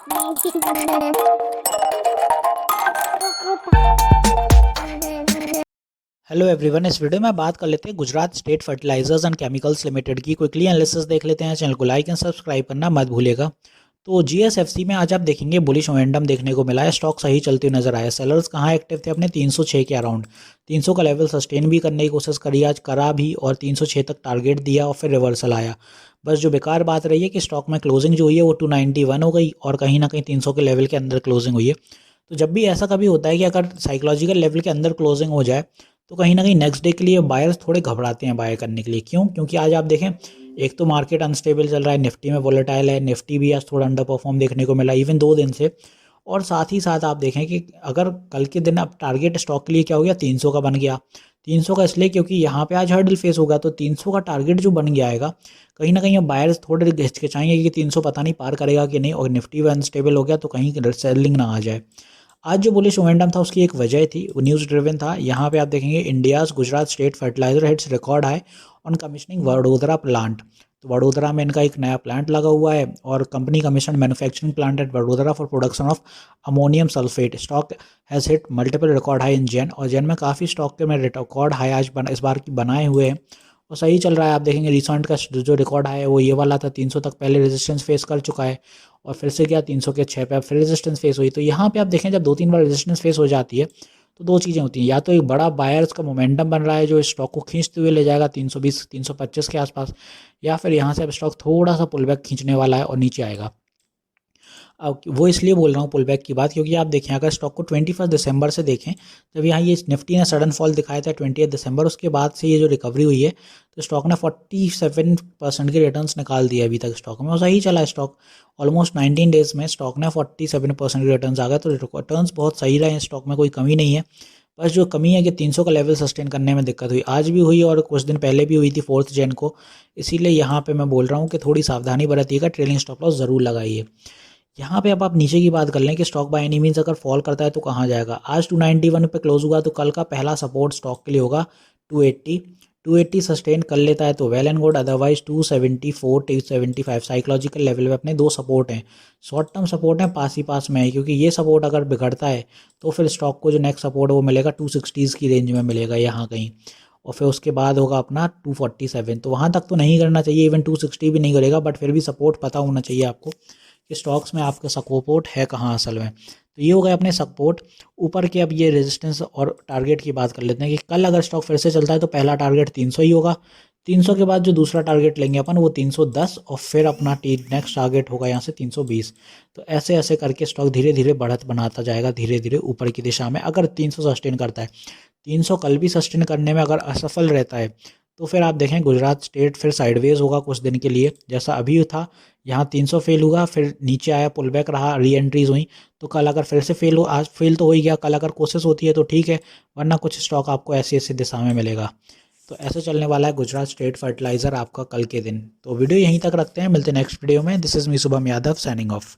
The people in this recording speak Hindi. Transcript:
हेलो एवरीवन, इस वीडियो में बात कर लेते हैं Gujarat State Fertilizers and Chemicals Limited की। क्विकली एनालिसिस देख लेते हैं। चैनल को लाइक एंड सब्सक्राइब करना मत भूलिएगा। तो जीएसएफसी में आज आप देखेंगे बुलिश मोमेंटम देखने को मिला है। स्टॉक सही चलते हुए नजर आया। सेलर्स कहाँ एक्टिव थे अपने 306 के अराउंड। 300 का लेवल सस्टेन भी करने की कोशिश करी, आज करा भी और 306 तक टारगेट दिया और फिर रिवर्सल आया। बस जो बेकार बात रही है कि स्टॉक में क्लोजिंग जो हुई है वो 291 हो गई और कहीं ना कहीं 300 के लेवल के अंदर क्लोजिंग हुई है। तो जब भी ऐसा कभी होता है कि अगर साइकोलॉजिकल लेवल के अंदर क्लोजिंग हो जाए तो कहीं ना कहीं नेक्स्ट डे के लिए बायर्स थोड़े घबराते हैं बाय करने के लिए। क्यों? क्योंकि आज आप देखें, एक तो मार्केट अनस्टेबल चल रहा है, निफ्टी में वोलेटाइल है, निफ्टी भी आज थोड़ा अंडर परफॉर्म देखने को मिला इवन 2 दिन से। और साथ ही साथ आप देखें कि अगर कल के दिन अब टारगेट स्टॉक के लिए क्या हो गया, 300 का बन गया। 300 का इसलिए क्योंकि यहाँ पे आज हर्डल फेस होगा, तो 300 का टारगेट जो बन गया आएगा, कहीं ना कहीं अब बायर्स थोड़े हिचकिचाएंगे कि 300 पता नहीं पार करेगा कि नहीं, और निफ्टी भी अनस्टेबल हो गया तो कहीं सेलिंग ना आ जाए। आज जो बुलिश मोमेंटम था उसकी एक वजह थी, वो न्यूज़ ड्रिवन था। यहाँ पे आप देखेंगे India's Gujarat State Fertilizer hits record high on commissioning Vadodara plant. तो वडोदरा में इनका एक नया प्लांट लगा हुआ है और company commission manufacturing plant at Vadodara for production of ammonium sulphate. Stock has hit multiple record high in Jain, और जैन में काफ़ी स्टॉक के में रिकॉर्ड हाई आज इस बार की बनाए हुए हैं और सही चल रहा है। आप देखेंगे रिसेंट का जो रिकॉर्ड हाई है वो ये वाला था, 300 तक पहले रेजिस्टेंस फेस कर चुका है और फिर से क्या 300 के 6 पे अब फिर रेजिस्टेंस फेस हुई। तो यहाँ पे आप देखें जब 2-3 बार रेजिस्टेंस फेस हो जाती है तो दो चीज़ें होती हैं, या तो एक बड़ा बायर्स का मोमेंटम बन रहा है जो स्टॉक को खींचते हुए ले जाएगा 320 325 के आसपास, या फिर यहाँ से अब स्टॉक थोड़ा सा पुल बैक खींचने वाला है और नीचे आएगा। अब वो इसलिए बोल रहा हूँ पुल बैक की बात, क्योंकि आप देखें अगर स्टॉक को 21 दिसंबर से देखें, जब यहाँ ये निफ्टी ने सडन फॉल दिखाया था 28 दिसंबर, उसके बाद से ये जो रिकवरी हुई है तो स्टॉक ने 47% के रिटर्न्स निकाल दिए अभी तक स्टॉक में, और सही चला स्टॉक। ऑलमोस्ट 19 डेज में स्टॉक ने 47% के रिटर्न्स आ गए, तो रिटर्न्स बहुत सही रहे हैं, स्टॉक में कोई कमी नहीं है। बस जो कमी है कि 300 का लेवल सस्टेन करने में दिक्कत हुई, आज भी हुई और कुछ दिन पहले भी हुई थी 4 जैन को। इसीलिए यहाँ पे मैं बोल रहा हूँ कि थोड़ी सावधानी बरतिएगा, ट्रेलिंग स्टॉप लॉस ज़रूर लगाइए। यहाँ पे अब आप नीचे की बात कर लें कि स्टॉक बाय एनी मीन्स अगर फॉल करता है तो कहाँ जाएगा। आज 291 पे क्लोज हुआ, तो कल का पहला सपोर्ट स्टॉक के लिए होगा 280। 280 सस्टेन कर लेता है तो well and good, otherwise 274 275 psychological level पे अपने दो सपोर्ट हैं। शॉर्ट टर्म सपोर्ट है, पास ही पास में है, क्योंकि ये सपोर्ट अगर बिगड़ता है तो फिर स्टॉक को जो नेक्स्ट सपोर्ट है वो मिलेगा 260 की रेंज में मिलेगा यहाँ कहीं, और फिर उसके बाद होगा अपना 247। तो वहाँ तक तो नहीं करना चाहिए, इवन 260 भी नहीं करेगा, बट फिर भी सपोर्ट पता होना चाहिए आपको कि स्टॉक्स में आपका सपोर्ट है कहाँ असल में। तो ये हो गए अपने सपोर्ट ऊपर के। अब ये रेजिस्टेंस और टारगेट की बात कर लेते हैं कि कल अगर स्टॉक फिर से चलता है तो पहला टारगेट 300 ही होगा। 300 के बाद जो दूसरा टारगेट लेंगे अपन वो 310, और फिर अपना नेक्स्ट टारगेट होगा यहाँ से 320। तो ऐसे ऐसे करके स्टॉक धीरे धीरे बढ़त बनाता जाएगा, धीरे धीरे ऊपर की दिशा में, अगर 300 सस्टेन करता है। 300 कल भी सस्टेन करने में अगर असफल रहता है तो फिर आप देखें गुजरात स्टेट फिर साइडवेज होगा कुछ दिन के लिए, जैसा अभी था। यहाँ 300 फेल हुआ, फिर नीचे आया, पुल बैक रहा, री एंट्रीज हुई। तो कल अगर फिर से फेल हो, आज फेल तो हो ही गया, कल अगर कोशिश होती है तो ठीक है, वरना कुछ स्टॉक आपको ऐसी ऐसी दिशा में मिलेगा। तो ऐसे चलने वाला है गुजरात स्टेट फर्टिलाइजर आपका कल के दिन। तो वीडियो यहीं तक रखते हैं, मिलते हैं नेक्स्ट वीडियो में। This is me Shubham Yadav signing off.